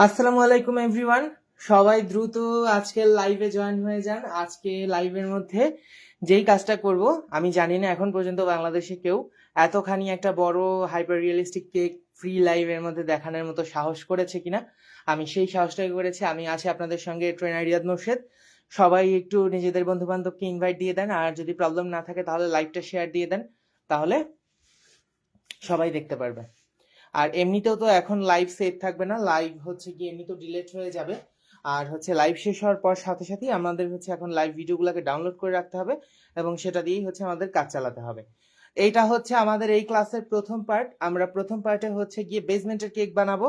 আসসালামু আলাইকুম এভরিওয়ান। সবাই দ্রুত আজকের লাইভে জয়েন হয়ে যান। আজকে লাইভের মধ্যে যেই কাজটা করব, আমি জানি না এখন পর্যন্ত বাংলাদেশে কেউ এতখানি একটা বড় হাইপার রিয়েলিস্টিক কেক ফ্রি লাইভের মধ্যে দেখানোর মতো সাহস করেছে কিনা। আমি সেই সাহসটাই করেছি। আমি আছি আপনাদের সঙ্গে ট্রেনার রিয়াদ মোর্শেদ। সবাই একটু নিজেদের বন্ধু বান্ধবকে ইনভাইট দিয়ে দেন, আর যদি প্রবলেম না থাকে তাহলে লাইভটা শেয়ার দিয়ে দেন, তাহলে সবাই দেখতে পারবে। আর এমনিতেও তো এখন লাইভ সেভ থাকবে না, লাইভ হচ্ছে কি এমনিতেও ডিলেট হয়ে যাবে। আর হচ্ছে লাইভ শেষ হওয়ার পর সাথে সাথেই আমাদের হচ্ছে এখন লাইভ ভিডিওগুলোকে ডাউনলোড করে রাখতে হবে এবং সেটা দিয়েই হচ্ছে আমাদের কাজ চালাতে হবে। এইটা হচ্ছে আমাদের এই ক্লাসের প্রথম পার্ট। আমরা প্রথম পার্টে হচ্ছে গিয়ে বেসমেন্টের কেক বানাবো।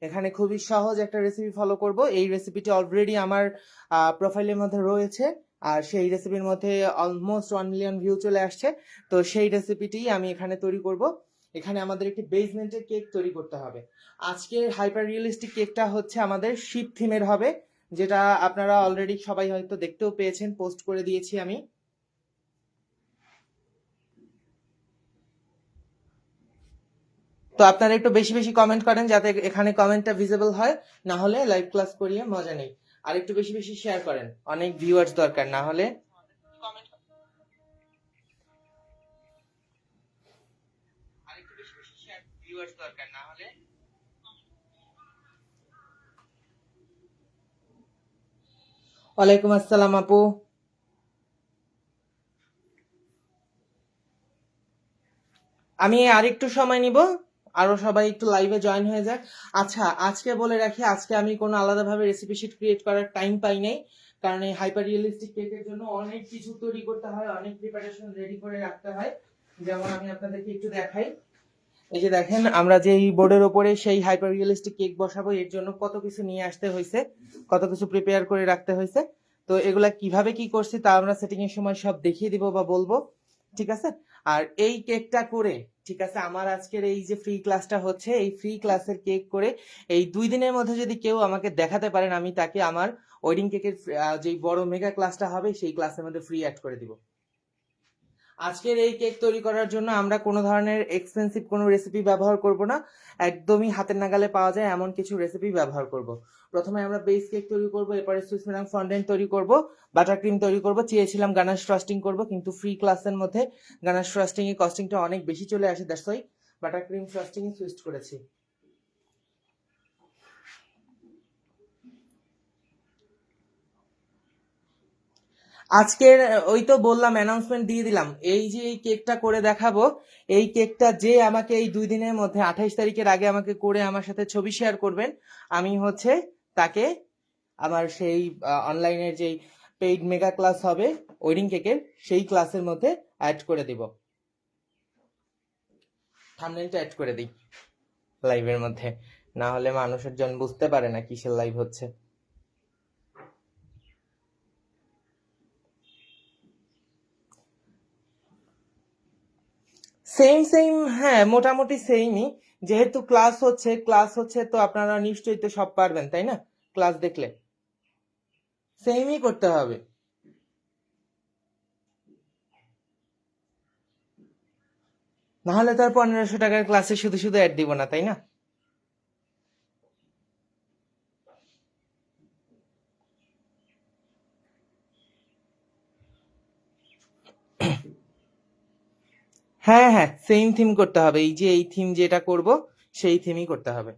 এখানে খুবই সহজ একটা রেসিপি ফলো করব। এই রেসিপিটি অলরেডি আমার প্রোফাইলের মধ্যে রয়েছে, আর সেই রেসিপির মধ্যে অলমোস্ট 1 মিলিয়ন ভিউ চলে আসছে। তো সেই রেসিপিটি আমি এখানে তৈরি করব। এখানে আমাদের একটি বেসমেন্টের কেক তৈরি করতে হবে। আজকের হাইপার রিয়েলিস্টিক কেকটা হচ্ছে আমাদের শিপ থিমের হবে, যেটা আপনারা অলরেডি সবাই হয়তো দেখতেও পেয়েছেন, পোস্ট করে দিয়েছি আমি। তো আপনারা একটু বেশি বেশি কমেন্ট করেন যাতে এখানে কমেন্টটা ভিজিবল হয়, না হলে লাইভ ক্লাস করিয়ে মজা নেই। আর একটু বেশি বেশি শেয়ার করেন, অনেক ভিউয়ার্স দরকার, না হলে ওয়ালাইকুম আসসালাম আপু। আমি আরেকটু সময় নিব, আরো সবাই একটু লাইভে জয়েন হয়ে যাক। আচ্ছা, আজকে বলে রাখি, আজকে আমি কোনো আলাদাভাবে রেসিপি শিট ক্রিয়েট করার টাইম পাই নাই, কারণ এই হাইপার রিয়েলিস্টিক কেকের জন্য অনেক কিছু তৈরি করতে হয়, অনেক প্রিপারেশন রেডি করে রাখতে হয়। যেমন আমি আপনাদেরকে একটু দেখাই। এই যে দেখেন, আমরা যে এই বোর্ডের ওপরে সেই হাইপার রিয়েলিস্টিক কেক বসাবো, এর জন্য কত কিছু নিয়ে আসতে হয়েছে, কত কিছু প্রিপেয়ার করে রাখতে হয়েছে। তো এগুলা কিভাবে কি করছি তা আমরা সেটিং এর সময় সব দেখিয়ে দিব বা বলবো, ঠিক আছে। আর এই কেকটা করে, ঠিক আছে, আমার আজকের এই যে ফ্রি ক্লাসটা হচ্ছে, এই ফ্রি ক্লাসের কেক করে এই 2 দিনের মধ্যে যদি কেউ আমাকে দেখাতে পারেন, আমি তাকে আমার ওয়েডিং কেকের যে বড় মেগা ক্লাসটা হবে সেই ক্লাসের মধ্যে ফ্রি অ্যাড করে দিব। আজকের এই কেক তৈরি করার জন্য আমরা কোনো ধরনের এক্সপেন্সিভ কোনো রেসিপি ব্যবহার করব না, একদমই হাতের নাগালে পাওয়া যায় এমন কিছু রেসিপি ব্যবহার করব। প্রথমে আমরা বেস কেক তৈরি করব, এরপরে সুইস মেলাং ফন্ডেন্ট তৈরি করব, বাটার ক্রিম তৈরি করব, চেয়েছিলাম গানাশ ফ্রস্টিং করব, কিন্তু ফ্রি ক্লাসের মধ্যে গানাশ ফ্রস্টিং এর কস্টিংটা অনেক বেশি চলে আসে, that's why butter cream frosting A switch করেছি। আজকের ওই তো বললাম, অ্যানাউন্সমেন্ট দিয়ে দিলাম, এই যে এই কেকটা করে দেখাবো, এই কেকটা যে আমাকে এই 2 দিনের মধ্যে 28 তারিখের আগে আমাকে করে আমার সাথে ছবি শেয়ার করবেন, আমি হচ্ছে তাকে আমার সেই অনলাইনের যেই পেইড মেগা ক্লাস হবে ওয়েডিং কেকের, সেই ক্লাসের মধ্যে অ্যাড করে দিব, থাম্বনেলটা অ্যাড করে দিই লাইভের মধ্যে, না হলে মানুষের জন বুঝতে পারে না কিসের লাইভ হচ্ছে। সেম সেম, হ্যাঁ মোটামুটি সেমই। যেহেতু ক্লাস হচ্ছে তো আপনারা নিশ্চয়ই তো সব পারবেন, তাই না? ক্লাস দেখলে সেমই করতে হবে। না হলে তো আর 1500 টাকার ক্লাসে শুধু শুধু অ্যাড দিব না, তাই না? হ্যাঁ হ্যাঁ, সেম থিম করতে হবে, এই যে এই থিম যেটা করব সেই থিমই করতে হবে।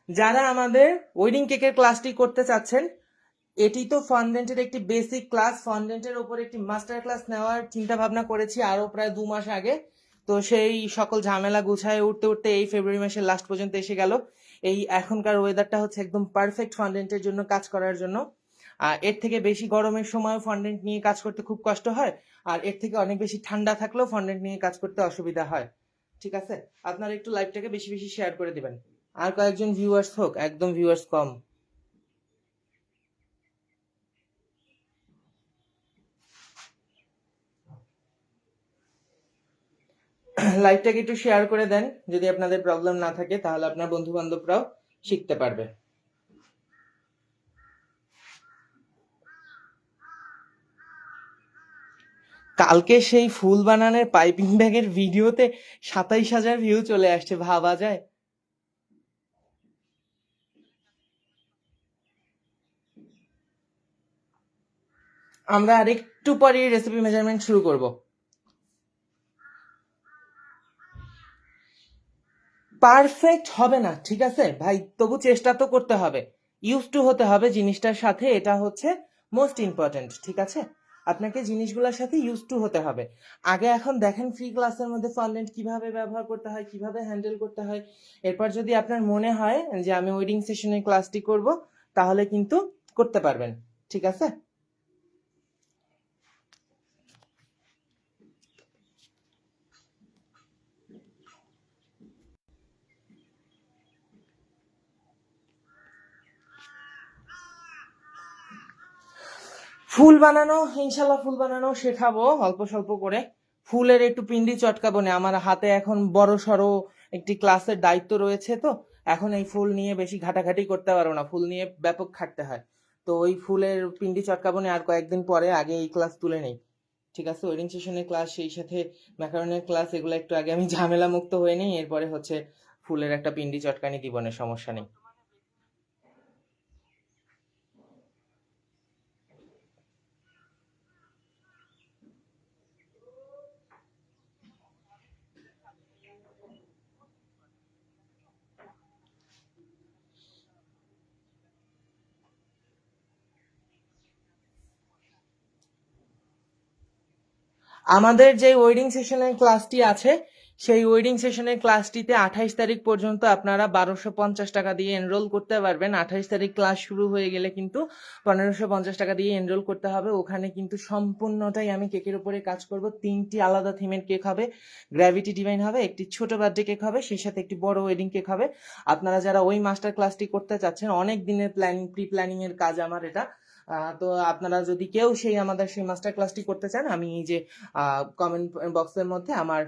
যারা আমাদের ওয়েডিং কেকের ক্লাসটি করতে চাচ্ছেন, এটি তো ফন্ডেন্টের একটি বেসিক ক্লাস, ফন্ডেন্টের উপর একটি মাস্টার ক্লাস নেওয়ার চিন্তা ভাবনা করেছি আরো প্রায় 2 মাস আগে। তো সেই সকল ঝামেলা গুছায় উঠতে উঠতে এই ফেব্রুয়ারি মাসের লাস্ট পর্যন্ত এসে গেল। এই এখনকার ওয়েদারটা হচ্ছে একদম পারফেক্ট ফন্ডেন্টের জন্য কাজ করার জন্য। এর থেকে বেশি গরমের সময় ফন্ডেন্ট নিয়ে কাজ করতে খুব কষ্ট হয়, আর এর থেকে অনেক বেশি ঠান্ডা থাকলেও ফন্ডেন্ট নিয়ে কাজ করতে অসুবিধা হয়। ঠিক আছে, আপনারা একটু লাইভটাকে বেশি বেশি শেয়ার করে দিবেন। আর কয়েকজন ভিউয়ার্স হোক, একদম ভিউয়ার্স কম। লাইভটাকে একটু শেয়ার করে দেন, যদি আপনাদের প্রবলেম না থাকে তাহলে আপনার বন্ধু বান্ধবরাও শিখতে পারবে। কালকে সেই ফুল বানানোর পাইপিং ব্যাগের ভিডিওতে 27,000 ভিউ চলে আসছে, ভাবা যায়? আমরা আরেকটু পরে রেসিপি মেজারমেন্ট শুরু করব। পারফেক্ট হবে না, ঠিক আছে ভাই, তবু চেষ্টা তো করতে হবে, ইউজ টু হতে হবে জিনিসটার সাথে, এটা হচ্ছে মোস্ট ইম্পর্টেন্ট, ঠিক আছে? আপনাকে জিনিসগুলোর সাথে ইউজ টু হতে হবে। আগে এখন দেখেন ফ্রি ক্লাসের মধ্যে ফন্ডেন্ট কিভাবে ব্যবহার করতে হয়, কিভাবে হ্যান্ডেল করতে হয়। এরপর যদি আপনার মনে হয় যে আমি ওয়েডিং সেশনের ক্লাসটি করব, তাহলে কিন্তু করতে পারবেন, ঠিক আছে? ফুল বানানো, ইনশাল্লাহ ফুল বানানো শেখাবো অল্প স্বল্প করে। ফুলের একটু পিন্ডি চটকাবো না, আমার হাতে এখন বড় সড়ো একটি ক্লাসের দায়িত্ব রয়েছে, তো এখন এই ফুল নিয়ে বেশি ঘাটাঘাটি করতে পারবো না, ফুল নিয়ে ব্যাপক খাটতে হয়। তো ওই ফুলের পিন্ডি চটকাবো না আর কয়েকদিন পরে, আগে এই ক্লাস তুলে নেই, ঠিক আছে? ওয়েডিং সেশনের ক্লাস, সেই সাথে ম্যাকারনের ক্লাস, এগুলো একটু আগে আমি ঝামেলা মুক্ত হয়ে নেই, এরপরে হচ্ছে ফুলের একটা পিন্ডি চটকানি দিবনের সমস্যা নেই। আমাদের যে ওয়েডিং সেশনের ক্লাসটি আছে, সেই ওয়েডিং সেশনের ক্লাসটিতে 28 তারিখ পর্যন্ত আপনারা 1250 টাকা দিয়ে এনরোল করতে পারবেন। 28 তারিখ ক্লাস শুরু হয়ে গেলে কিন্তু 1550 টাকা দিয়ে এনরোল করতে হবে। ওখানে কিন্তু সম্পূর্ণটাই আমি কেকের উপরে কাজ করব। 3টি আলাদা থিমের কেক হবে, গ্র্যাভিটি ডিভাইন হবে, একটি ছোট বার্থডে কেক হবে, সেই সাথে একটি বড় ওয়েডিং কেক হবে। আপনারা যারা ওই মাস্টার ক্লাসটি করতে চাচ্ছেন, অনেক দিনের প্রি প্ল্যানিং এর কাজ আমার এটা। তো আপনারা যদি কেউ আমাদের সেই মাস্টার ক্লাসটি করতে চান, আমি এই যে কমেন্ট বক্সের মধ্যে আমার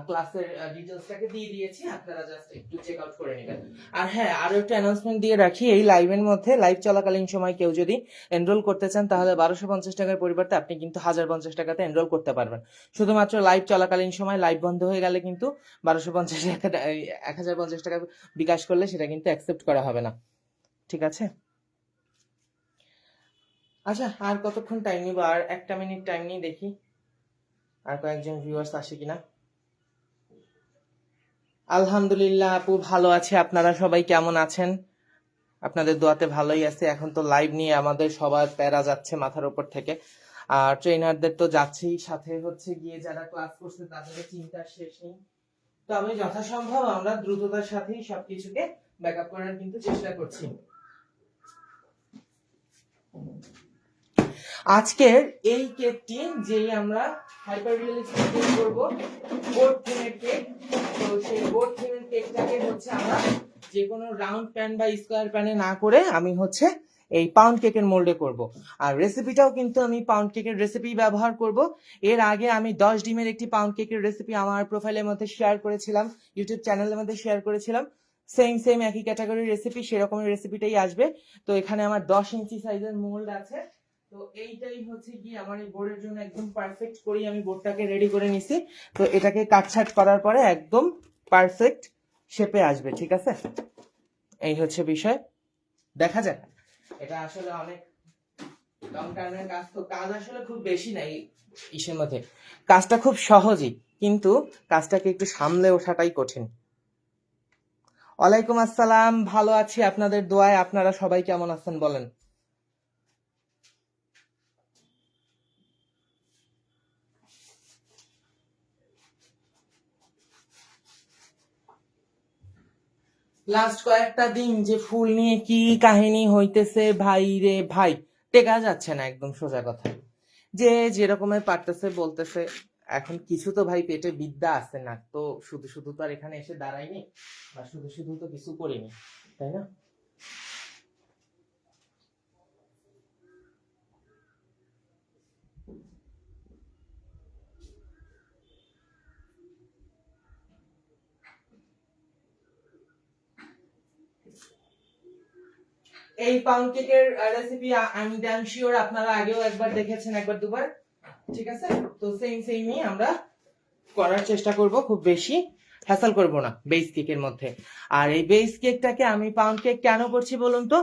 ক্লাসের ডিটেলসটাকে দিয়ে দিয়েছি, আপনারা জাস্ট একটু চেক আউট করে নেবেন। আর হ্যাঁ, আরো একটা অ্যানাউন্সমেন্ট দিয়ে রাখি, এই লাইভের মধ্যে, লাইভ চলাকালীন সময় কেউ যদি এনরোল করতে চান, তাহলে 1250 টাকার পরিবর্তে আপনি কিন্তু 1050 টাকাতে এনরোল করতে পারবেন। শুধুমাত্র লাইভ চলাকালীন সময়, লাইভ বন্ধ হয়ে গেলে কিন্তু 1250 টাকা, 1050 টাকা বিকাশ করলে সেটা কিন্তু অ্যাকসেপ্ট করা হবে না, ঠিক আছে? আচ্ছা, আর কতক্ষণ টাইম নিব? আর 1 মিনিট টাইম নিয়ে দেখি আর কয়েকজন ভিউয়ার্স আসে কিনা। আলহামদুলিল্লাহ আপু, ভালো আছে। আপনারা সবাই কেমন আছেন? আপনাদের দোয়াতে ভালোই আছে। এখন তো লাইভ নিয়ে আমাদের সবার প্যারা যাচ্ছে মাথার উপর থেকে, আর ট্রেনারদের তো যাচ্ছেই, সাথে হচ্ছে গিয়ে যারা ক্লাস করছে তাদের চিন্তার শেষ নেই। তো আমি যথাসম্ভব আমরা দ্রুততার সাথেই সবকিছুকে ব্যাকআপ করার কিন্তু চেষ্টা করছি। আজকের এই কেকটি যেই আমরা হাইপার রিয়েলিস্টিক কেক করব, বোর্ড থিমের কেক, তো সেই বোর্ড থিমের কেকটাকে হচ্ছে আমরা যে কোনো রাউন্ড প্যান বা স্কোয়ার প্যানে না করে আমি হচ্ছে এই পাউন্ড কেকের মোল্ডে করব। আর রেসিপিটাও কিন্তু আমি পাউন্ড কেকের রেসিপি ব্যবহার করব। এর আগে আমি 10 ডিমের একটি পাউন্ড কেকের রেসিপি আমার প্রোফাইলের মধ্যে শেয়ার করেছিলাম, ইউটিউব চ্যানেলের মধ্যে শেয়ার করেছিলাম। সেম একই ক্যাটাগরির রেসিপি, সেরকমের রেসিপিটাই আসবে। তো এখানে আমার 10 ইঞ্চি সাইজের মোল্ড আছে। তো এইটাই হচ্ছে কি আমার এই বোর্ডের জন্য একদম পারফেক্ট করেই আমি বোর্ডটাকে রেডি করে নিছি। তো এটাকে কাটছাট করার পরে একদম পারফেক্ট শেপে আসবে, ঠিক আছে? এই হচ্ছে বিষয়, দেখা যাক। এটা আসলে অনেক লং টার্মের কাজ, তো কাজ আসলে খুব বেশি নাই ইসের মধ্যে, কাজটা খুব সহজই, কিন্তু কাজটাকে একটু সামলে ওঠাটাই কঠিন। ওয়ালাইকুম আসসালাম, ভালো আছি আপনাদের দোয়ায়। আপনারা সবাই কেমন আছেন বলেন? লাস্ট কয়েকটা দিন যে ফুল নিয়ে কি কাহিনী হইতেছে ভাই রে ভাই, টেকা যাচ্ছে না একদম, সোজা কথা। যে যেরকমের পারতেছে বলতেছে, এখন কিছু তো ভাই পেটে বিদ্যা আছে না, তো শুধু শুধু তো আর এখানে এসে দাঁড়াইনি, বা শুধু শুধু তো কিছু করিনি, তাই না? এই পাউন্ড কেকের রেসিপি আমি আই শিওর আপনারা আগেও একবার দেখেছেন, একবার দুবার, ঠিক আছে? তো সেমই আমরা করার চেষ্টা করব, খুব বেশি হ্যাসল করব না বেস কেকের মধ্যে। আর এই বেস কেকটাকে আমি পাউন্ড কেক কেন করছি বলুন তো,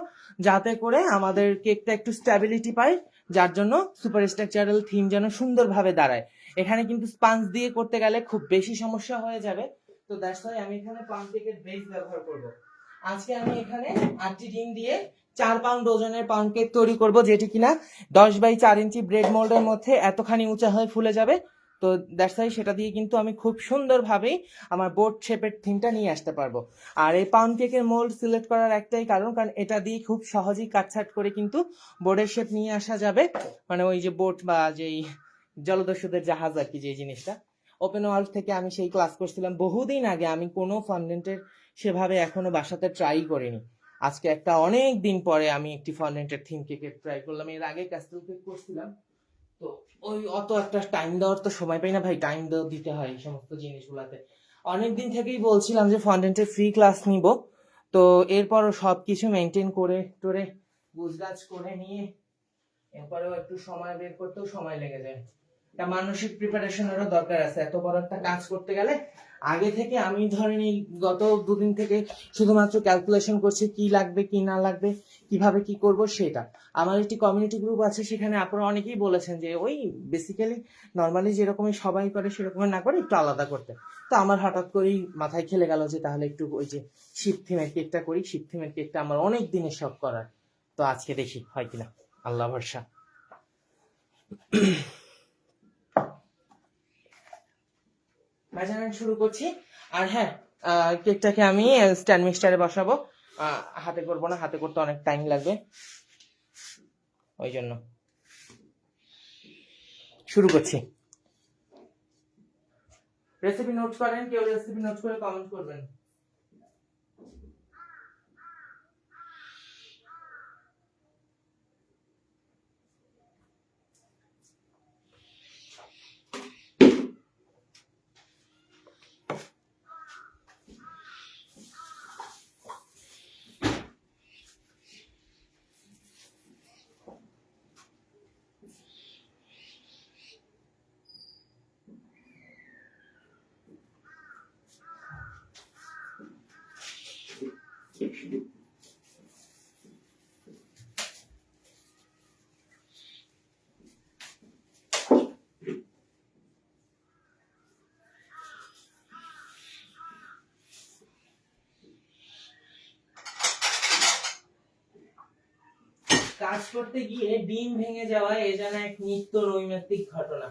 যাতে করে আমাদের কেকটা একটু স্ট্যাবিলিটি পায়, যার জন্য সুপার স্ট্রাকচারাল থিম যেন সুন্দরভাবে দাঁড়ায়। এখানে কিন্তু স্পাঞ্জ দিয়ে করতে গেলে খুব বেশি সমস্যা হয়ে যাবে, তো দ্যাটস ওয়াই আমি এখানে পাউন্ড কেকের বেস ব্যবহার করব। আজকে আমি এখানে 8টি ডিম দিয়ে 4 পাউন্ড ওজনের পাউন্ড কেক তৈরি করব, যেটি কিনা 10x4 ইঞ্চি ব্রেড মোল্ডের মধ্যে এতখানি উঁচা হয়ে ফুলে যাবে। তো দ্যাটস ওয়াই সেটা দিয়ে কিন্তু আমি খুব সুন্দরভাবেই আমার বোর্ড শেপের থিমটা নিয়ে আসতে পারবো। আর এই পাউন্ড কেকের মোল্ড সিলেক্ট করার একটাই কারণ এটা দিয়ে খুব সহজেই কাটছাট করে কিন্তু বোর্ডের শেপ নিয়ে আসা যাবে। মানে ওই যে বোট বা যেই জলদস্যুদের জাহাজ আর কি, যে জিনিসটা ওপেন ওয়ার্ল্ড থেকে আমি সেই ক্লাস করছিলাম বহুদিন আগে। আমি কোনো ফন্ডেন্টের সেভাবে এখনো বাসাতে ট্রাই করিনি। আজকে একটা অনেক দিন পরে আমি একটি ফন্ডেন্টের থিম কেকের ট্রাই করলাম। এর আগে ক্যাস্টেল কেক করছিলাম, তো ওই অত একটা টাইম দেওয়ার তো সময় পাই না ভাই, টাইম দিতে হয় এই সমস্ত জিনিসগুলাতে। অনেকদিন থেকেই বলছিলাম যে ফন্ডেন্টের ফ্রি ক্লাস নিব, তো এরপরও সবকিছু মেনটেন করে টোরে গুজগাছ করে নিয়ে এরপরেও একটু সময় বের করতেও সময় লেগে যায়। তা মানসিক প্রিপারেশনেরও দরকার আছে। এত বড় একটা কাজ করতে গেলে আগে থেকে আমি ধরেন এই গত দুদিন থেকে শুধুমাত্র ক্যালকুলেশন করছি কি লাগবে কি না লাগবে, কিভাবে কি করব সেটা। আমার একটি কমিউনিটি গ্রুপ আছে, সেখানে আপনারা অনেকেই বলেছেন যে ওই বেসিক্যালি নর্মালি যেরকমই সবাই করে সেরকম না করে একটু আলাদা করতে। তো আমার হঠাৎ করেই মাথায় খেলে গেল যে তাহলে একটু ওই যে শিপ থিমের কেকটা করি। শিপ থিমের কেকটা আমার অনেক দিনের শখ করার, তো আজকে দেখি হয় কিনা, আল্লাহ ভরসা। মেজারমেন্ট শুরু করছি। আর হ্যাঁ, কেকটাকে আমি স্ট্যান্ড মিক্সচারে বসাবো, হাতে করবো না, হাতে করতে অনেক টাইম লাগবে, ওই জন্য শুরু করছি। রেসিপি নোট করেন, কেউ রেসিপি নোট করে কমেন্ট করবেন। কাজ করতে গিয়ে ডিম ভেঙে যাওয়া এ যেন এক নিত্য নৈমিত্তিক ঘটনা।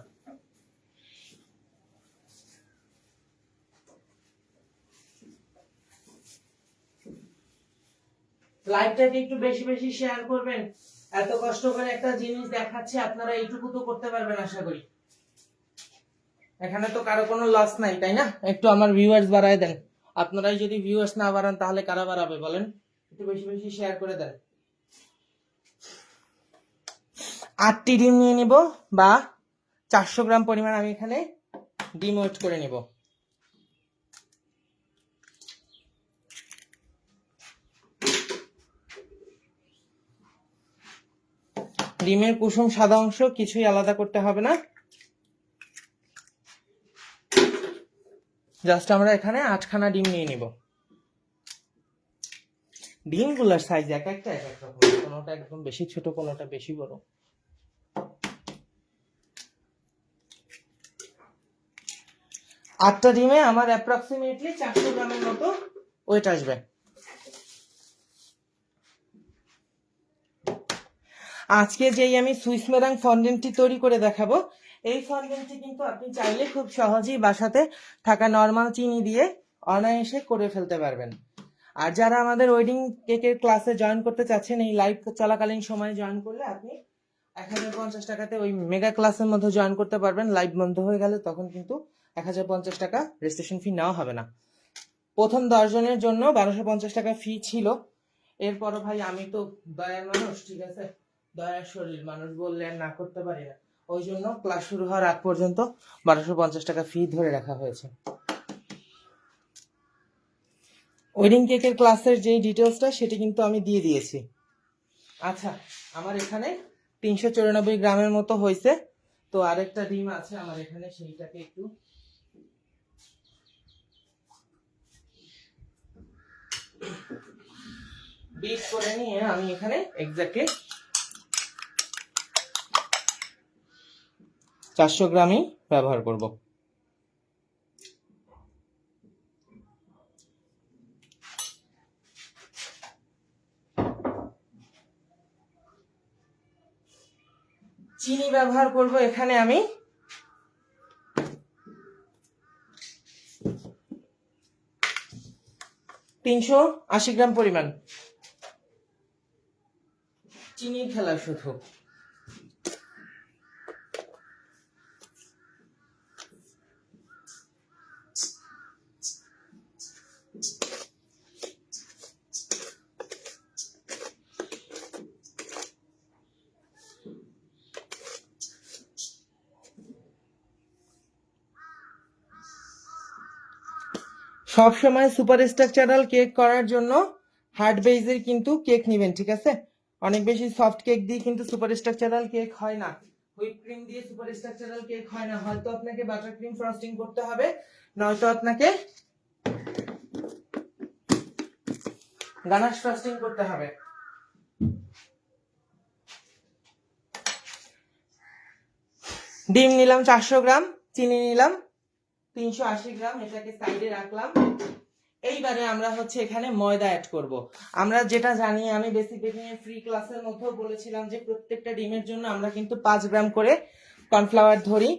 লাইভটাকে একটু বেশি বেশি শেয়ার করবেন। এত কষ্ট করে একটা জিনিস দেখাচ্ছে, আপনারা এইটুকু তো করতে পারবেন আশা করি। এখানে তো কারো কোনো লস নাই, তাই না? একটু আমার ভিউয়ার্স বাড়ায় দেন। আপনারাই যদি ভিউয়ার্স না বাড়ান তাহলে কারা বাড়াবে বলেন? একটু বেশি বেশি শেয়ার করে দেন। 8টি ডিম নিয়ে নিব, বা 400 গ্রাম পরিমাণ আমি এখানে ডিম ওয়েট করে নিব। ডিমের কুসুম সাদা অংশ কিছুই আলাদা করতে হবে না, জাস্ট আমরা এখানে 8খানা ডিম নিয়ে নিব। ডিমগুলোর সাইজ এক একটা এক এক রকম, কোনোটা একদম বেশি ছোট, কোনোটা বেশি বড়। আটটা ডিমে আমার অ্যাপ্রক্সিমেটলি 400 গ্রামের মতো ওয়েট আসবে। আজকে যেই আমি সুইস মেরাং ফন্ডেন্টটি তৈরি করে দেখাবো, এই ফন্ডেন্টটি কিন্তু আপনি চাইলে খুব সহজেই বাসাতে থাকা নর্মাল চিনি দিয়ে অনায়াসে করে ফেলতে পারবেন। আর যারা আমাদের ওয়েডিং কেকের ক্লাসে জয়েন করতে চাচ্ছেন, এই লাইভ চলাকালীন সময়ে জয়েন করলে আপনি 1050 টাকাতে ওই মেগা ক্লাসের মধ্যে জয়েন করতে পারবেন। লাইভ বন্ধ হয়ে গেলে তখন কিন্তু 1050 টাকা রেজিস্ট্রেশন ফি নেওয়া হবে না। প্রথম 10 জনের জন্য 1250 টাকা ফি ছিল। এরপরও ভাই আমি তো দয়ার মানুষ, ঠিক আছে, দয়ার শরীর, মানুষ বললে আর না করতে পারি না, ওই জন্য ক্লাস শুরু হওয়ার আগ পর্যন্ত 1250 টাকা ফি ধরে রাখা হয়েছে। ওয়েডিং কেকের ক্লাসের যে ডিটেলসটা সেটি কিন্তু আমি দিয়ে দিয়েছি। আচ্ছা, আমার এখানে 394 গ্রামের মতো হয়েছে, তো আরেকটা ডিম আছে আমার এখানে, সেইটাকে একটু বিট করে নিয়ে আমি এখানে এক্স্যাক্টলি 400 গ্রামই ব্যবহার করব। চিনি ব্যবহার করব এখানে আমি 380 গ্রাম পরিমাণ। চিনির খেলা শুধু। সবসময় সুপার স্ট্রাকচারাল কেক করার জন্য হার্ড বেইজের কিন্তু কেক নেবেন, ঠিক আছে? অনেক বেশি সফট কেক দিয়ে কিন্তু সুপার স্ট্রাকচারাল কেক হয় না, হুইপ ক্রিম দিয়ে সুপার স্ট্রাকচারাল কেক হয় না। হয়তো আপনাকে বাটার ক্রিম ফ্রস্টিং করতে হবে, নয়তো আপনাকে গানাশ ফ্রস্টিং করতে হবে। ডিম নিলাম 400 গ্রাম, চিনি নিলাম 380 গ্রাম, এটাকে সাইডে রাখলাম। এইবারে আমরা হচ্ছে এখানে ময়দা অ্যাড করব। আমরা যেটা জানি, আমি বেসিক বেকিং এর ফ্রি ক্লাসের মধ্যেও বলেছিলাম যে প্রত্যেকটা ডিমের জন্য আমরা কিন্তু 5 গ্রাম করে কর্নফ্লাওয়ার ধরি,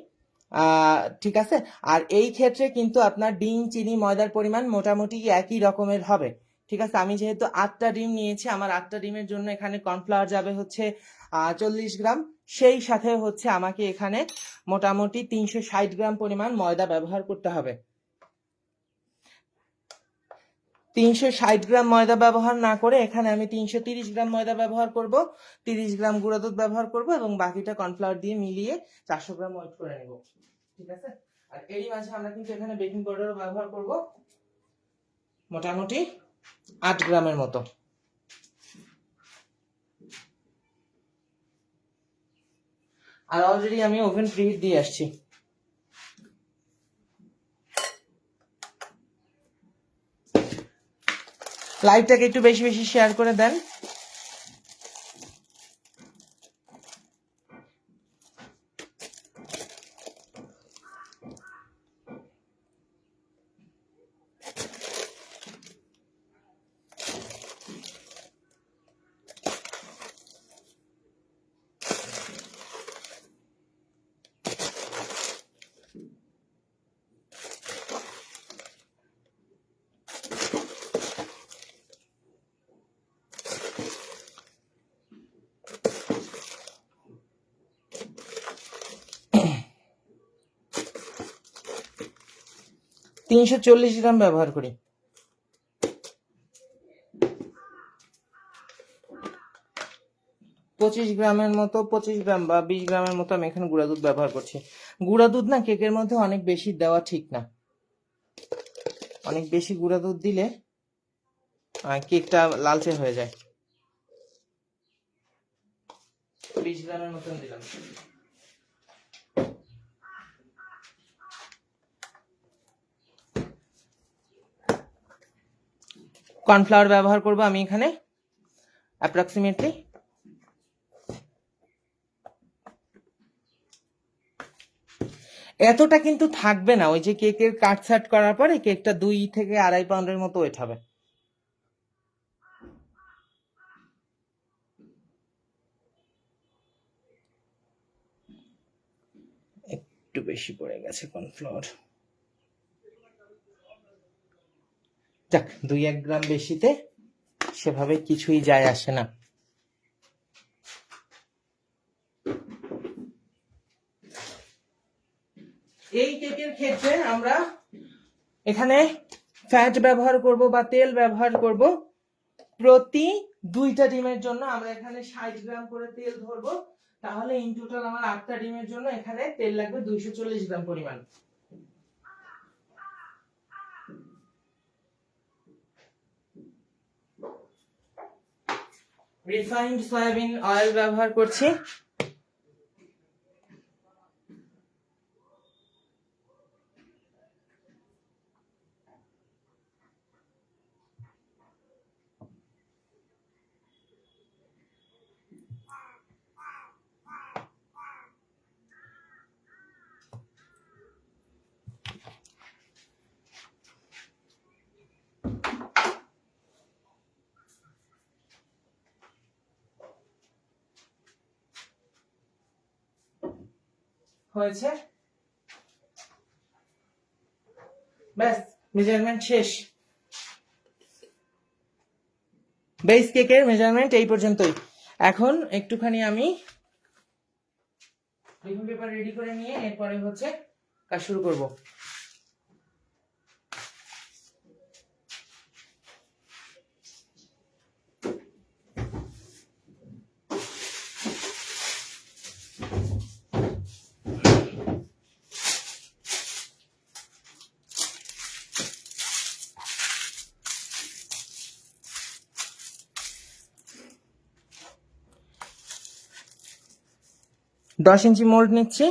ঠিক আছে? আর এই ক্ষেত্রে কিন্তু আপনার ডিম, চিনি, ময়দার পরিমাণ মোটামুটি একই রকমের হবে, ঠিক আছে? আমি যেহেতু 8টা ডিম নিয়েছি, আমার 8টা ডিমের জন্য এখানে কর্নফ্লাওয়ার যাবে হচ্ছে 40 গ্রাম। সেই সাথে হচ্ছে আমাকে এখানে মোটামুটি 360 গ্রাম পরিমাণ ময়দা ব্যবহার করতে হবে। 360 গ্রাম ময়দা ব্যবহার না করে এখানে আমি 330 গ্রাম ময়দা ব্যবহার করব, 30 গ্রাম গুঁড়া দুধ ব্যবহার করব এবং বাকিটা কর্নফ্লাওয়ার দিয়ে মিলিয়ে 400 গ্রাম ওয়েট করে নেব, ঠিক আছে? আর এরই মাঝে আমরা কিন্তু এখানে বেকিং পাউডারও ব্যবহার করব মোটামুটি 8 গ্রামের মতো। আর অলরেডি আমি ওভেন প্রিহিট দিয়ে আসছি। লাইভটাকে একটু বেশি বেশি শেয়ার করে দেন। $340 গ্রাম ব্যবহার করি। 25 গ্রামের মতো, 25 গ্রাম বা 20 গ্রামের মতো আমি এখানে গুঁড়া দুধ ব্যবহার করছি। গুঁড়া দুধ না কেকের মধ্যে অনেক বেশি দেওয়া ঠিক না, অনেক বেশি গুঁড়া দুধ দিলে কেকটা লালচে হয়ে যায়। 20 গ্রামের মতন দিলাম। কর্নফ্লাওয়ার ব্যবহার করব আমি এখানে অ্যাপ্রক্সিমেটলি এতটা কিন্তু থাকবে না, ওই যে কেকের কাটছাট করার পরে কেকটা 2 থেকে 2.5 পাউন্ডের মতো ওয়েট হবে। একটু বেশি পড়ে গেছে কর্নফ্লাওয়ার, যাক 2-1 গ্রাম বেশিতে সেভাবে কিছুই যায় আসে না। এই কেকের ক্ষেত্রে আমরা এখানে ফ্যাট ব্যবহার করব বা তেল ব্যবহার করব। প্রতি 2টা ডিমের জন্য আমরা এখানে 60 গ্রাম করে তেল ধরবো, তাহলে ইন টোটাল আমার 8টা ডিমের জন্য এখানে তেল লাগবে 240 গ্রাম পরিমাণ। রিফাইন্ড সয়াবিন অয়েল ব্যবহার করছি। হয়েছে, ব্যাস মেজারমেন্ট শেষ। বেস কেকের মেজারমেন্ট এই পর্যন্তই। এখন একটুখানি আমি লিভিং পেপার রেডি করে নিয়ে এরপরে হচ্ছে কাজ শুরু করব। দশ ইঞ্চি মোল্ড নিচ্ছি।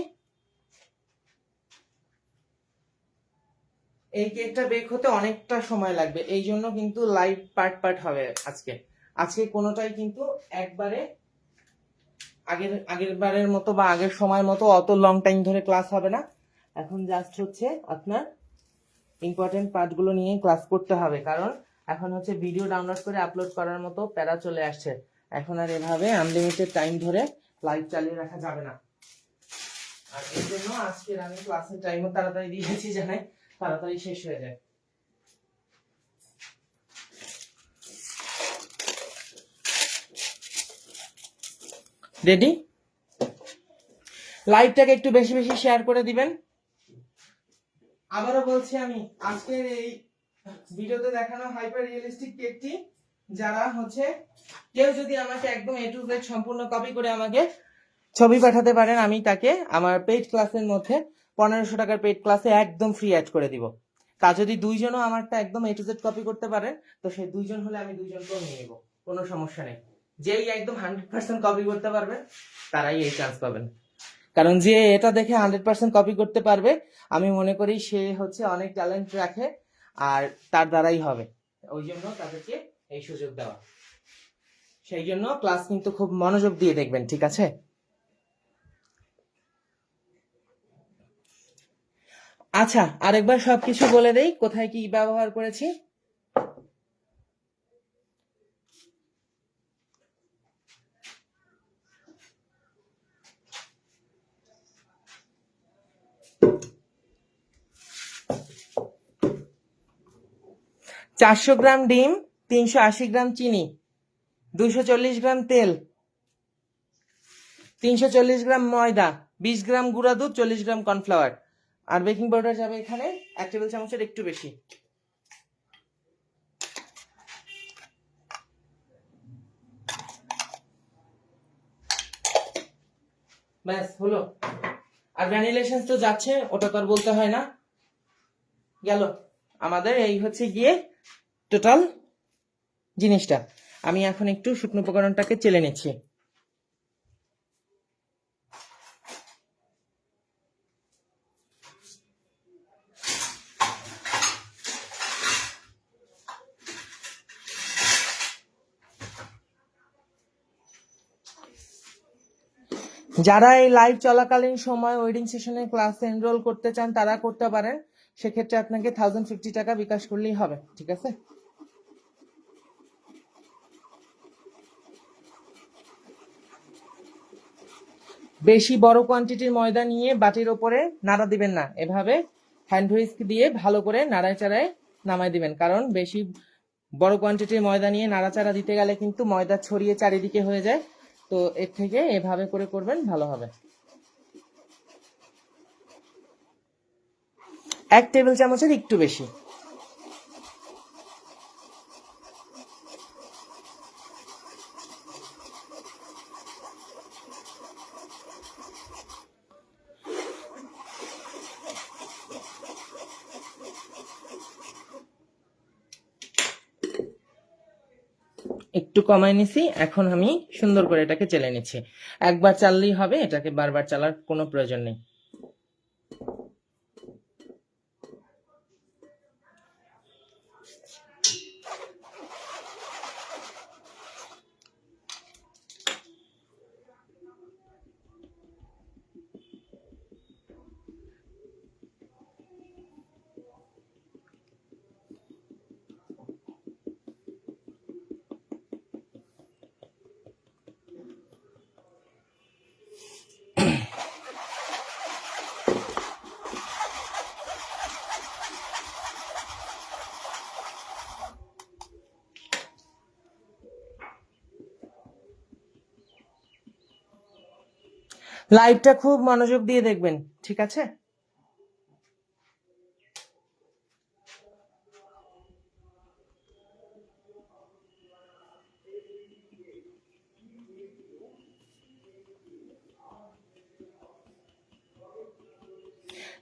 এই কেকটা বেক হতে অনেকটা সময় লাগবে, এই জন্য কিন্তু লাইভ পার্ট পার্ট হবে আজকে। আজকে কোনোটাই কিন্তু একবারে আগের বারের মতো বা আগের সময় মতো অত লং টাইম ধরে ক্লাস হবে না। এখন জাস্ট হচ্ছে আপনার ইম্পর্টেন্ট পার্টগুলো নিয়ে ক্লাস করতে হবে, কারণ এখন হচ্ছে ভিডিও ডাউনলোড করে আপলোড করার মতো প্যারা চলে আসছে। এখন আর এভাবে আনলিমিটেড টাইম ধরে লাইভ চালিয়ে রাখা যাবে না। আর এই জন্য আজকের আমি ক্লাসের টাইমও তাড়াতাড়ি দিয়েছি, জানাই তাড়াতাড়ি শেষ হয়ে যায়। রেডি? লাইভটাকে একটু বেশি বেশি শেয়ার করে দিবেন। আবারও বলছি, আমি আজকের এই ভিডিওতে দেখানো হাইপার রিয়েলিস্টিক কেকটি যারা হচ্ছে কেউ যদি আমাকে একদম এ টু জেড সম্পূর্ণ কপি করে আমাকে ছবি পাঠাতে পারেন, আমি তাকে আমার পেইড ক্লাসের মধ্যে 1500 টাকার পেইড ক্লাসে একদম ফ্রি অ্যাড করে দিব। তা যদি দুইজনও আমারটা একদম এ টু জেড কপি করতে পারেন, তো সেই দুইজন হলে আমি দুইজনকেও নিয়ে নেব, কোনো সমস্যা নেই। যেই একদম 100% কপি করতে পারবে তারাই এই চান্স পাবেন। কারণ যে এটা দেখে 100% কপি করতে পারবে, আমি মনে করি সে হচ্ছে অনেক ট্যালেন্ট রাখে আর তার দ্বারাই হবে, ওই জন্য তাদেরকে এই সুযোগ দেওয়া। সেই জন্য ক্লাস কিন্তু খুব মনোযোগ দিয়ে দেখবেন, ঠিক আছে? আচ্ছা, আরেকবার সবকিছু বলে দেই কোথায় কি ব্যবহার করেছি। চারশো গ্রাম ডিম, 380 গ্রাম চিনি, 240 গ্রাম তেল, 340 গ্রাম ময়দা, 20 গ্রাম গুঁড়া দুধ, 40 গ্রাম কর্নফ্লাওয়ার। আর বেকিং পাউডার যাবে এখানে 1 টেবিল চামচের একটু বেশি। ব্যাস হলো। আর ভ্যানিলা এসেন্স তো যাচ্ছে, ওটা তো আর বলতে হয় না। গেল আমাদের এই হচ্ছে গিয়ে টোটাল জিনিসটা। আমি এখন একটু শুকনো উপকরণটাকে চেলে নিচ্ছি। যারা এই লাইভ চলাকালীন সময় ওয়েডিং সেশনে ক্লাসে এনরোল করতে চান তারা করতে পারেন, সেক্ষেত্রে আপনাকে 1050 টাকা বিকাশ করলেই হবে, ঠিক আছে? বেশি বড় কোয়ান্টিটির ময়দা নিয়ে বাটির ওপরে নাড়া দিবেন না, এভাবে হ্যান্ড হুইস্ক দিয়ে ভালো করে নাড়ায় চাড়ায় নামায় দিবেন, কারণ বেশি বড় কোয়ান্টিটির ময়দা নিয়ে নাড়াচাড়া দিতে গেলে কিন্তু ময়দা ছড়িয়ে চারিদিকে হয়ে যায়। তো এর থেকে এভাবে করে করবেন, ভালো হবে। 1 টেবিল চামচের একটু বেশি। একটু কমাই নিছি, এখন আমি সুন্দর করে এটাকে চেলে নিচ্ছি। একবার চাললেই হবে, এটাকে বারবার চালার কোনো প্রয়োজন নেই। লাইভটা খুব মনোযোগ দিয়ে দেখবেন, ঠিক আছে?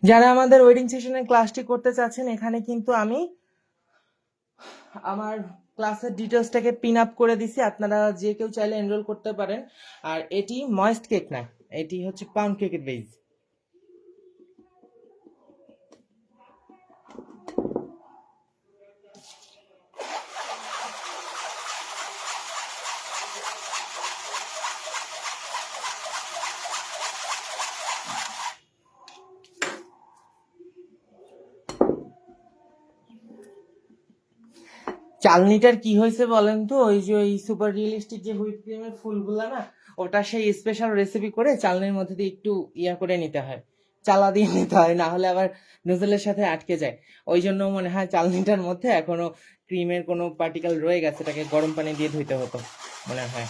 যারা আমাদের ওয়েডিং সেশনের ক্লাসটি করতে চাচ্ছেন, এখানে কিন্তু আমি আমার ক্লাসের ডিটেলসটাকে পিন আপ করে দিছি, আপনারা যে কেউ চাইলে এনরোল করতে পারেন। আর এটি ময়েস্ট কেক না, এটি হচ্ছে পাউন্ড কেকের বেস। চালনিটার কি হয়েছে বলেন তো, ওই যে ওই সুপার রিয়েলিস্টিক যে হুইপ ক্রিমের ফুলগুলা না, ওটা সেই স্পেশাল রেসিপি করে চালনির মধ্যে দিয়ে একটু ইয়া করে নিতে হয়, চালা দিয়ে নিতে হয়, না হলে আবার নুজলের সাথে আটকে যায়। ওই জন্য মনে হয় চালনিটার মধ্যে এখনো ক্রিমের কোনো পার্টিকেল রয়ে গেছে, এটাকে গরম পানি দিয়ে ধুইতে হতো মনে হয়।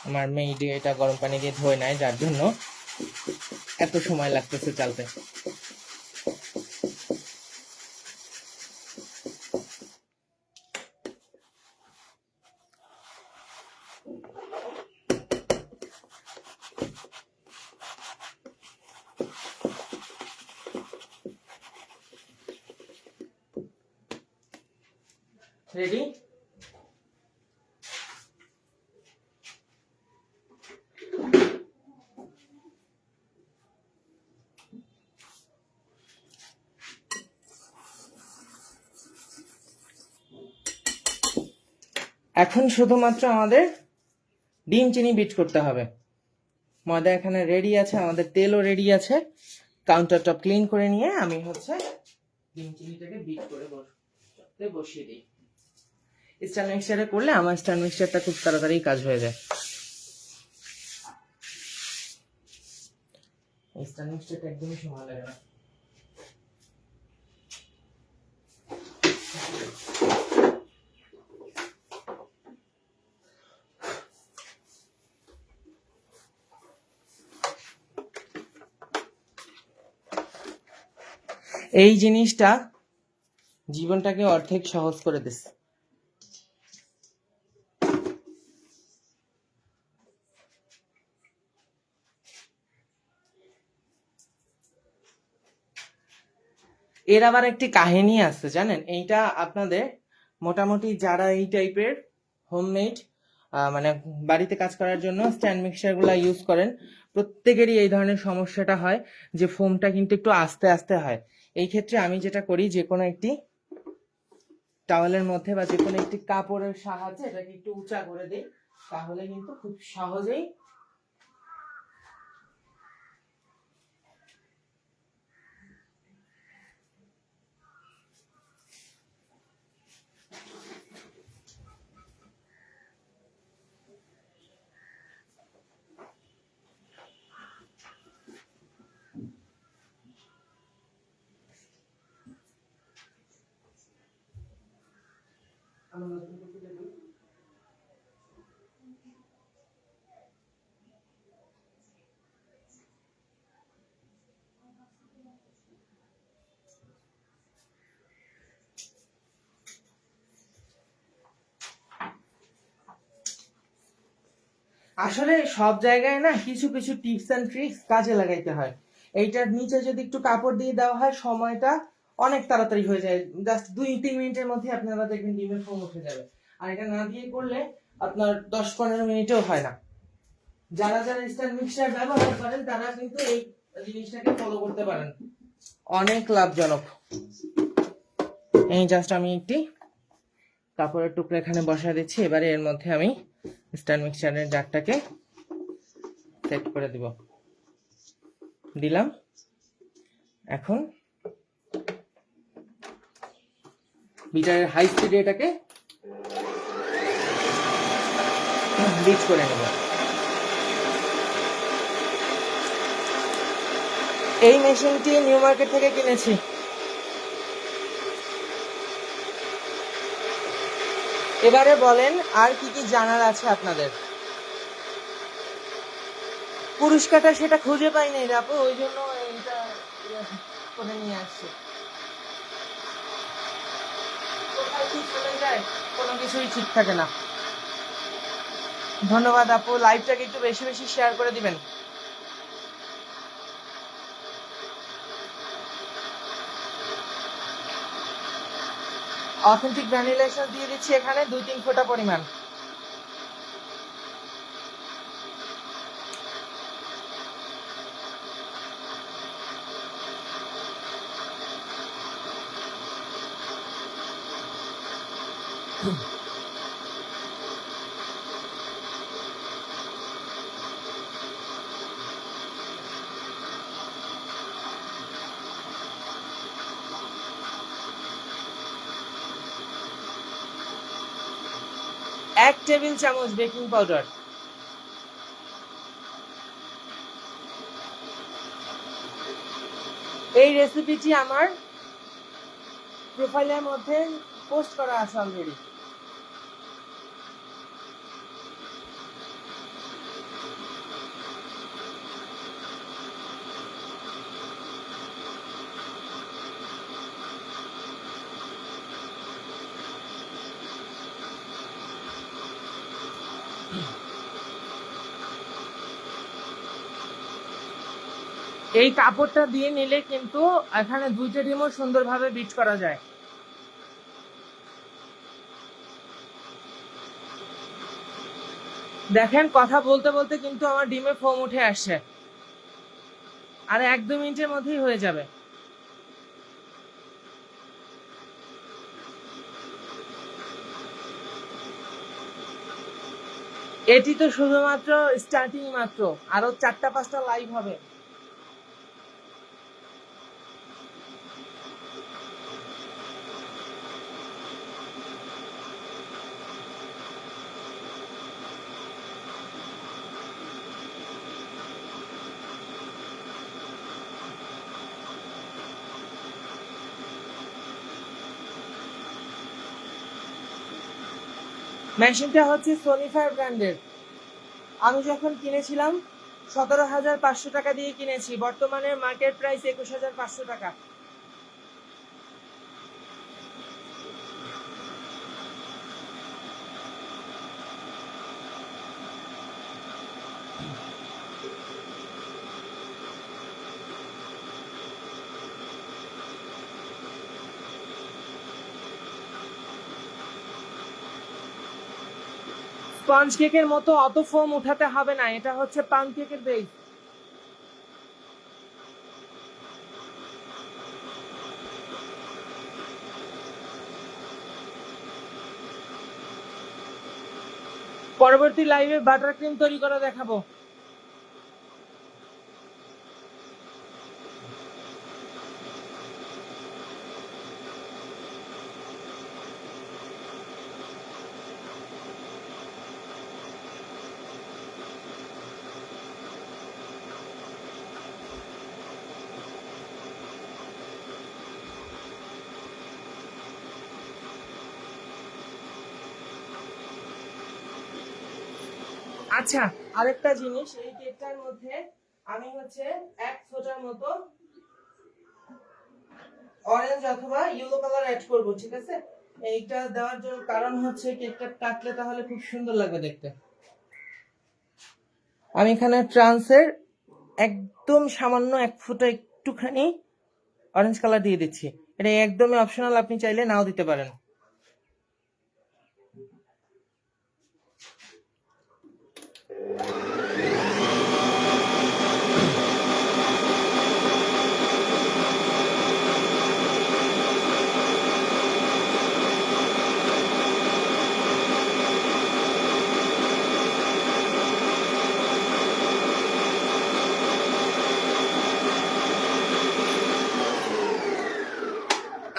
আমার মেয়ে এটা গরম পানি দিয়ে ধোয় নাই, যার জন্য এত সময় লাগতেছে চালতে। রেডি? এখন শুধুমাত্র আমাদের ডিম চিনি বিট করতে হবে। ময়দা এখানে রেডি আছে, আমাদের তেলও রেডি আছে। কাউন্টার টপ ক্লিন করে নিয়ে আমি হচ্ছে ডিম চিনিটাকে বিট করে বসিয়ে দিই। স্ট্যান্ড মিক্সচারে করলে আমার স্ট্যান্ড মিক্সচারটা খুব তাড়াতাড়ি কাজ হয়ে যায়। স্ট্যান্ড মিক্সচারটা একদমই সময় লাগে না। এই জিনিসটা জীবনটাকে অর্ধেক সহজ করে দিচ্ছে। এর আবার একটি কাহিনী আছে জানেন, এইটা আপনাদের মোটামুটি যারা এই টাইপের হোমমেড মানে বাড়িতে কাজ করার জন্য স্ট্যান্ড মিক্সার গুলা ইউজ করেন, প্রত্যেকেরই এই ধরনের সমস্যাটা হয় যে ফোমটা কিন্তু একটু আস্তে আস্তে হয়। এই ক্ষেত্রে আমি যেটা করি, যে কোনো একটি টাওয়েলের মধ্যে বা যে কোনো একটি কাপড়ের সাহায্যে এটাকে একটু উঁচা করে দিই, তাহলে কিন্তু খুব সহজেই আসলে সব জায়গায় না কিছু কিছু টিপস এন্ড ট্রিক্স কাজে লাগাইতে হয়। এইটার নিচে যদি একটু কাপড় দিয়ে দেওয়া হয়, সময়টা অনেক তাড়াতাড়ি হয়ে যায়, জাস্ট 2-3 মিনিটের মধ্যে আপনারা দেখবেন ডিমের ফোম উঠে যাবে। আর এটা না দিয়ে করলে আপনার 10-15 মিনিটেও হয় না। যারা যারা ইনস্ট্যান্ট মিক্সার ব্যবহার করেন তারা কিন্তু এই জিনিসটাকে ফলো করতে পারেন, অনেক লাভজনক। এই জাস্ট আমি একটি কাপড়ের টুকরো এখানে বসায় দিচ্ছি, এবারে এর মধ্যে আমি স্ট্যান্ড মিক্সারের জারটাকে সেট করে দিব, দিলাম। এখন বিটারের হাই স্পিডে এটাকে বিট করে নেব। এই মেশিনটি নিউ মার্কেট থেকে কিনেছি। এবারে বলেন আর কি কি জানার আছে আপনাদের? পুরস্কারটা সেটা খুঁজে পাই নাই রে আপু, ওই জন্য এটা করে নিয়ে আসছে। কোথায় কি চলে যায় কোনো কিছুই ঠিক থাকে না। ধন্যবাদ আপু, লাইভটাকে একটু বেশি বেশি শেয়ার করে দিবেন। অথেন্টিক ভ্যানিলা এসেন্স দিয়ে দিচ্ছি এখানে 2-3 ফোঁটা পরিমাণ। এক টেবিল চামচ বেকিং পাউডার। এই রেসিপিটি আমার প্রোফাইলের মধ্যে পোস্ট করা আছে অলরেডি। এই কাপড়টা দিয়ে নিলে কিন্তু এখানে 2টা ডিমও সুন্দরভাবে বিট করা যায়। দেখেন কথা বলতে বলতে কিন্তু আমার ডিমে ফোম উঠে আসছে, আর 1-2 মিনিটের মধ্যেই হয়ে যাবে। এটি তো শুধুমাত্র স্টার্টিং মাত্র, আরো 4টা-5টা লাইভ হবে। মেশিনটা হচ্ছে সোনিফায়ার ব্র্যান্ডের। আমি যখন কিনেছিলাম 17,500 টাকা দিয়ে কিনেছি, বর্তমানে মার্কেট প্রাইস 21,500 টাকা। স্পঞ্জ কেকের মতো অত ফোম উঠাতে হবে না, এটা হচ্ছে পাউন্ড কেকের বেস। পরবর্তী লাইভে বাটার ক্রিম তৈরি করে দেখাবো। আচ্ছা, আরেকটা জিনিস, এই কেকটার মধ্যে আমি হচ্ছে 1 ফোঁটার মতো অরেঞ্জ অথবা ইয়েলো কালার অ্যাড করব, ঠিক আছে? এইটা দেওয়ার জন্য কারণ হচ্ছে কেকটা কাটলে তাহলে খুব সুন্দর লাগবে দেখতে। আমি এখানে ট্রান্সের একদম সামান্য 1 ফোঁটা একটুখানি অরেঞ্জ কালার দিয়ে দিচ্ছি। এটা একদমই অপশনাল, আপনি চাইলে নাও দিতে পারেন।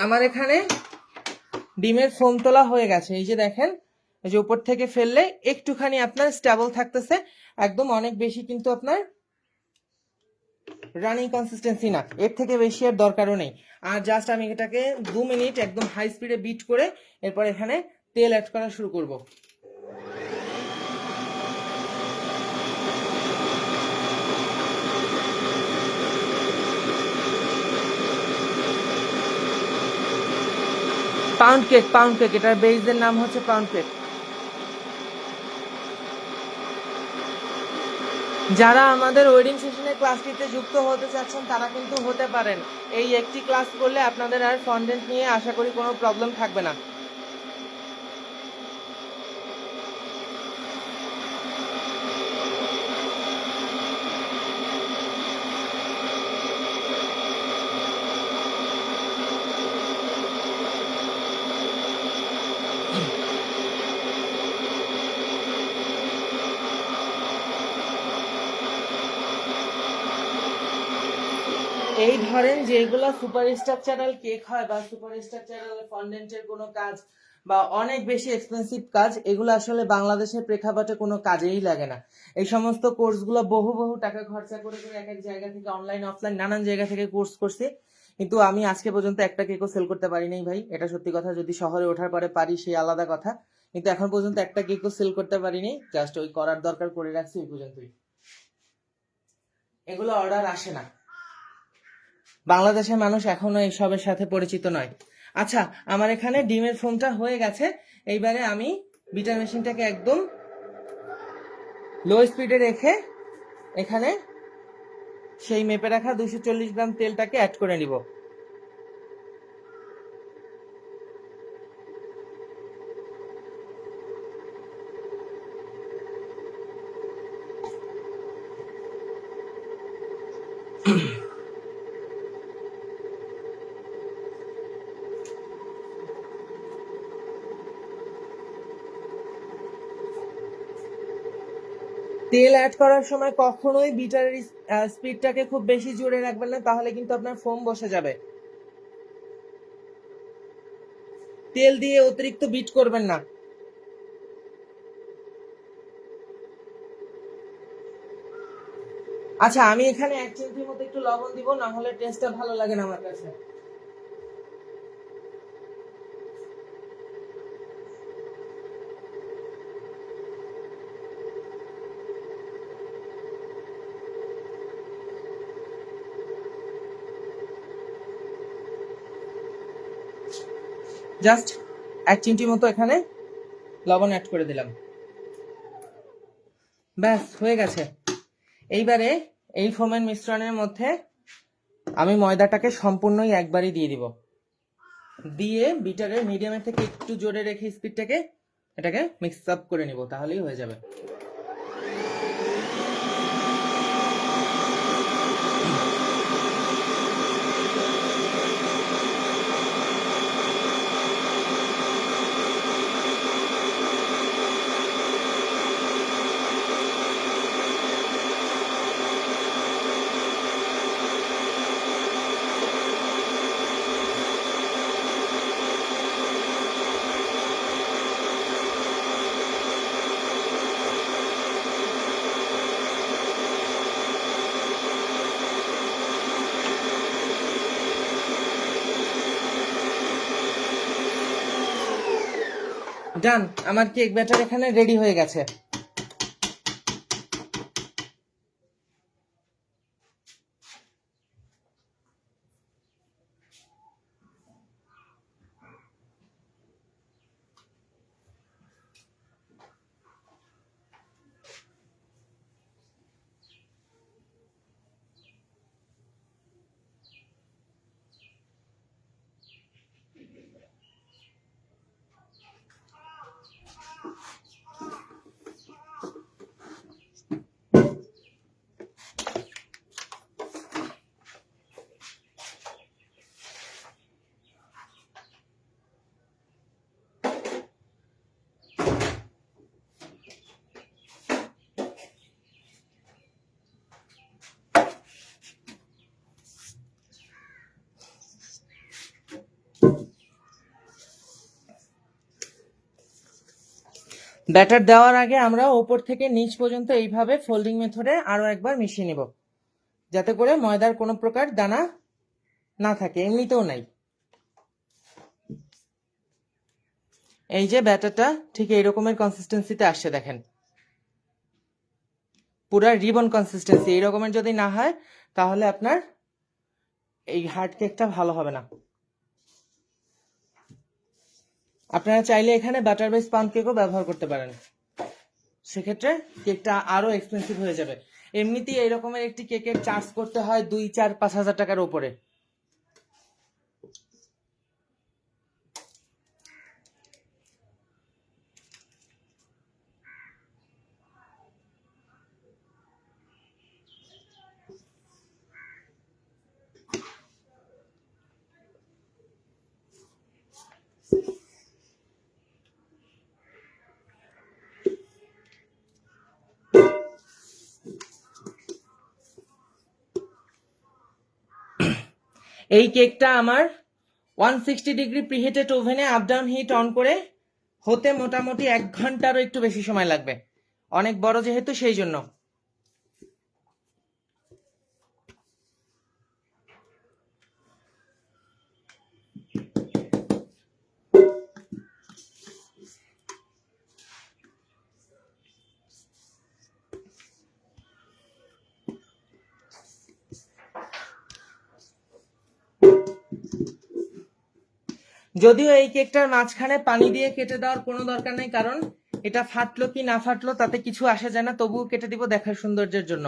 আমার এখানে ডিমের ফোম তোলা হয়ে গেছে, এই যে দেখেন, এই যে উপর থেকে ফেললে একটুখানি আপনার স্টেবল থাকতেছে, একদম অনেক বেশি কিন্তু আপনার রানিং কনসিস্টেন্সি না, এর থেকে বেশি আর দরকারও নেই। আর জাস্ট আমি এটাকে 2 মিনিট একদম হাই স্পিডে বিট করে এরপর এখানে তেল অ্যাড করা শুরু করব। পাউন্ড কেক, এটার বেসের নাম হচ্ছে পাউন্ড কেক। যারা আমাদের ওয়েডিং সেশনের ক্লাসটিতে যুক্ত হতে চাচ্ছেন তারা কিন্তু হতে পারেন। এই একটি ক্লাস করলে আপনাদের আর ফন্ডেন্ট নিয়ে আশা করি কোনো প্রবলেম থাকবে না। এই ধরেন যেগুলো সুপার স্ট্রাকচারাল কেক হয় বা সুপার স্ট্রাকচারাল ফন্ডেন্টের কোনো কাজ বা অনেক বেশি এক্সপেন্সিভ কাজ, এগুলো আসলে বাংলাদেশের প্রেক্ষাপটে কোনো কাজেই লাগে না। এই সমস্ত কোর্সগুলো বহু বহু টাকা খরচা করে করে এক এক জায়গা থেকে অনলাইন অফলাইন নানান জায়গা থেকে কোর্স করছি, কিন্তু আমি আজকে পর্যন্ত একটা কেকও সেল করতে পারি নাই ভাই। এটা সত্যি কথা। যদি শহরে ওঠার পরে পারি সেই আলাদা কথা, কিন্তু এখন পর্যন্ত একটা কেকও সেল করতে পারিনি। জাস্ট ওই করার দরকার করে রাখছি ওই পর্যন্তই। এগুলো অর্ডার আসে না। বাংলাদেশের মানুষ এখনো এসবের সাথে পরিচিত নয়। আচ্ছা, আমার এখানে ডিমের ফোমটা হয়ে গেছে। এইবারে আমি বিটার মেশিনটাকে একদম লো স্পিডে রেখে এখানে সেই মেপে রাখা 240 গ্রাম তেলটাকে অ্যাড করে নিব। তেল অ্যাড করার সময় কখনোই বিটারের স্পিডটাকে খুব বেশি জোরে রাখবেন না, তাহলে কিন্তু আপনার ফোম বসে যাবে। তেল দিয়ে অতিরিক্ত বিট করবেন না। আচ্ছা, আমি এখানে 1 চিমটির মতো একটু লবণ দিব, না হলে টেস্টটা ভালো লাগে না আমার কাছে। জাস্ট 1 চিমটি মতো এখানে লবণ অ্যাড করে দিলাম। ব্যাস হয়ে গেছে। এইবারে এই ফোমের মিশ্রণের মধ্যে আমি ময়দাটাকে সম্পূর্ণই একবারই দিয়ে দিব। দিয়ে বিটারের মিডিয়ামের থেকে একটু জোরে রেখে স্পিডটাকে এটাকে মিক্স আপ করে নিব, তাহলেই হয়ে যাবে। ডান, আমার কেক ব্যাটার এখানে রেডি হয়ে গেছে। ব্যাটার দেওয়ার আগে আমরা ওপর থেকে নিচ পর্যন্ত এইভাবে ফোল্ডিং মেথডে আরো একবার মিশিয়ে নিব, যাতে করে ময়দার কোনো প্রকার দানা না থাকে, এমনিতেও নাই। এই যে ব্যাটারটা ঠিক এই রকমের কনসিস্টেন্সিতে আসছে, দেখেন পুরা রিবন কনসিস্টেন্সি। এই রকমের যদি না হয় তাহলে আপনার এই হার্ড কেকটা ভালো হবে না। আপনারা চাইলে এখানে বাটার বেস পাউন্ড কেকও ব্যবহার করতে পারেন, সেক্ষেত্রে কেকটা আরো এক্সপেন্সিভ হয়ে যাবে। এমনিতেই এই রকমের একটি কেকের চার্জ করতে হয় 2, 4, 5 হাজার টাকার উপরে। এই কেকটা আমার 160 ডিগ্রি প্রিহিটেড ওভেনে আপ ডাউন হিট অন করে হতে মোটামুটি 1 ঘন্টারও একটু বেশি সময় লাগবে, অনেক বড় যেহেতু সেই জন্য। যদিও এই কেকটার মাঝখানে পানি দিয়ে কেটে দেওয়ার কোনো দরকার নেই, কারণ এটা ফাটলো কি না ফাটলো তাতে কিছু আসে যায় না, তবুও কেটে দিব দেখার সৌন্দর্যের জন্য।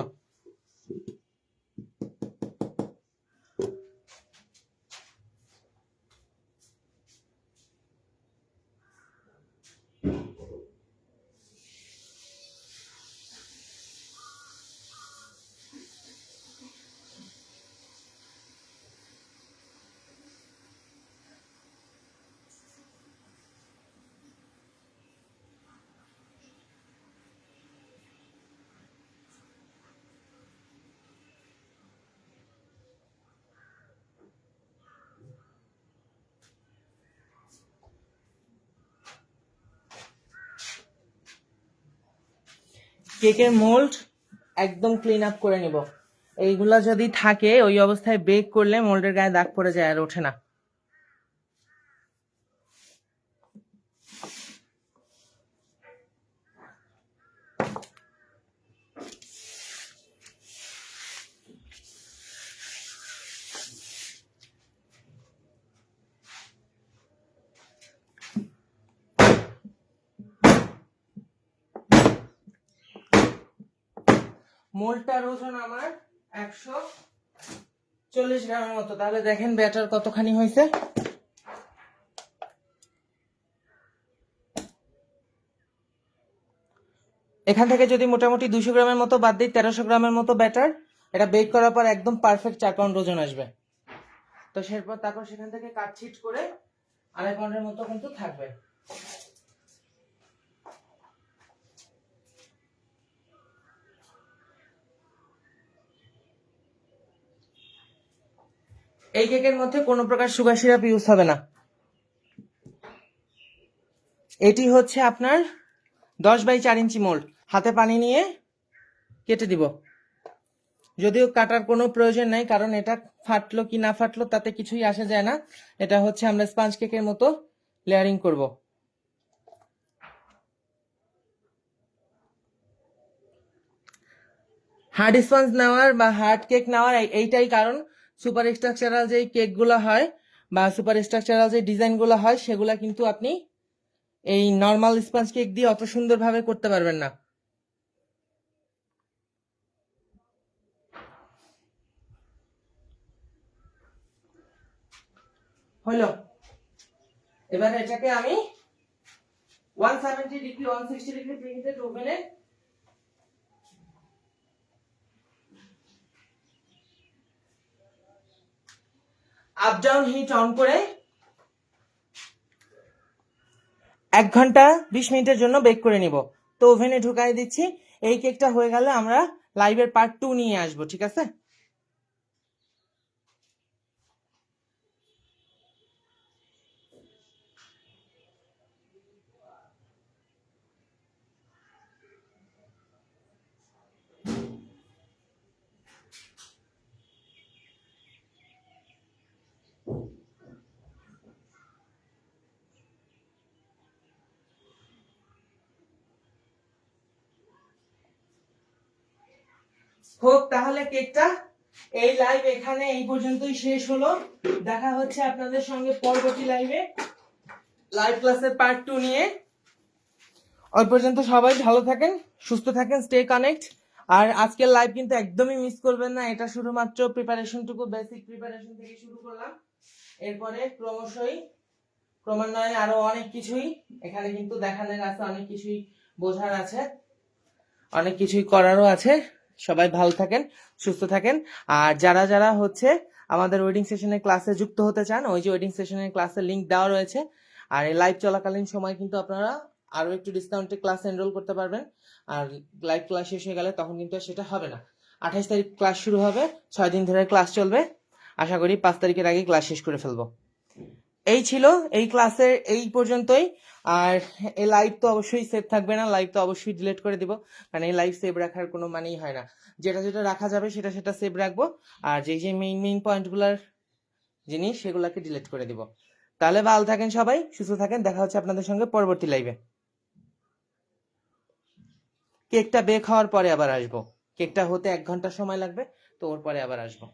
কেকের মোল্ড একদম ক্লিন আপ করে নিব। এইগুলা যদি থাকে ওই অবস্থায় বেক করলে মোল্ডের গায়ে দাগ পড়ে যায় আর ওঠে না। মোল্ডটার ওজন আমার 140 গ্রামের মতো। তাহলে দেখেন ব্যাটার কতখানি হয়েছে। এখান থেকে যদি মোটামুটি 200 গ্রামের মতো বাদ দিই, 1300 গ্রামের মতো ব্যাটার। এটা বেক করার পর একদম পারফেক্ট 4 পাউন্ড ওজন আসবে। তো তারপর সেখান থেকে কাটছিট করে 2.5 পাউন্ডের মতো কিন্তু থাকবে। এই কেকের মধ্যে কোনো প্রকার সুগার সিরাপ ইউজ হবে না। এটি হচ্ছে আপনার 10x4 ইঞ্চি মোল্ড। হাতে পানি নিয়ে কেটে দিব, যদিও কাটার কোনো প্রয়োজন নাই, কারণ এটা ফাটলো কি না ফাটলো তাতে কিছুই আসে যায় না। এটা হচ্ছে আমরা স্পঞ্জ কেকের মতো লেয়ারিং করব। হার্ড স্পঞ্জ নেওয়ার বা হার্ড কেক নেওয়ার এইটাই কারণ, সুপার স্ট্রাকচারাল যে কেকগুলো হয় বা সুপার স্ট্রাকচারাল যে ডিজাইনগুলো হয় সেগুলা কিন্তু আপনি এই নর্মাল স্পঞ্জ কেক দিয়ে অত সুন্দরভাবে করতে পারবেন না। হলো, এবার এটাকে আমি 170 ডিগ্রি 160 ডিগ্রি প্রিহিটেড ওভেনে আপ ডাউন হিট অন করে 1 ঘন্টা 20 মিনিটের জন্য বেক করে নিব। তো ওভেনে ঢুকাই দিচ্ছি। এই কেকটা হয়ে গেলে আমরা লাইভের পার্ট 2 নিয়ে আসবো, ঠিক আছে? হোক তাহলে কেকটা। এই লাইভ এখানে এই পর্যন্তই শেষ হলো। দেখা হচ্ছে আপনাদের সঙ্গে পরবর্তী লাইভে। লাইভ ক্লাসের পার্ট 2 নিয়ে। ওই পর্যন্ত সবাই ভালো থাকেন, সুস্থ থাকেন, স্টে কানেক্ট। আর আজকের লাইভ কিন্তু একদমই মিস করবেন না। এটা শুধুমাত্র প্রিপারেশনটুকু, বেসিক প্রিপারেশন থেকে শুরু করলাম। এরপরে ক্রমান্বয়ে আরো অনেক কিছুই এখানে কিন্তু দেখানোর আছে, অনেক কিছুই বোঝার আছে, অনেক কিছুই করারও আছে। সবাই ভালো থাকেন, সুস্থ থাকেন। আর যারা যারা হচ্ছে আমাদের ওয়েডিং সেশনের ক্লাসে যুক্ত হতে চান, ওই যে ওয়েডিং সেশনের ক্লাসের লিংক দেওয়া রয়েছে। আর এই লাইভ চলাকালীন সময় কিন্তু আপনারা আরো একটু ডিসকাউন্টে ক্লাসে এনরোল করতে পারবেন। আর লাইভ ক্লাস শেষ হয়ে গেলে তখন কিন্তু আর সেটা হবে না। 28 তারিখ ক্লাস শুরু হবে, 6 দিন ধরে ক্লাস চলবে। আশা করি 5 তারিখের আগে ক্লাস শেষ করে ফেলবো। এই ছিল এই ক্লাসের এই পর্যন্তই। আর এই লাইভ তো অবশ্যই সেভ থাকবে না, লাইভ তো অবশ্যই ডিলিট করে দিব, কারণ এই লাইভ সেভ রাখার কোনো মানেই হয় না। যেটা যেটা রাখা যাবে সেটা সেটা সেভ রাখবো, আর যে যে মেইন পয়েন্টগুলোর জিনিস সেগুলোকে ডিলিট করে দিব। তাহলে ভালো থাকেন সবাই, সুস্থ থাকেন, দেখা হচ্ছে আপনাদের সঙ্গে পরবর্তী লাইভে। কেকটা বেক হওয়ার পরে আবার আসবো, কেকটা হতে 1 ঘন্টা সময় লাগবে, তো ওর পরে আবার আসবো।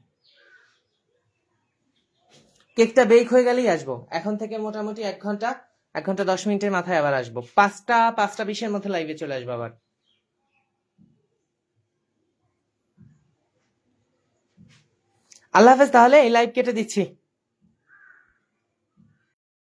কেকটা বেক হয়ে গেলেই আসবো। এখন থেকে মোটামুটি 1 ঘন্টা 10 মিনিটের মাথায় আবার আসবো। 5টা 20-এর মধ্যে লাইভে চলে আসবো আবার। আল্লাহ হাফেজ, তাহলে এই লাইভ কেটে দিচ্ছি।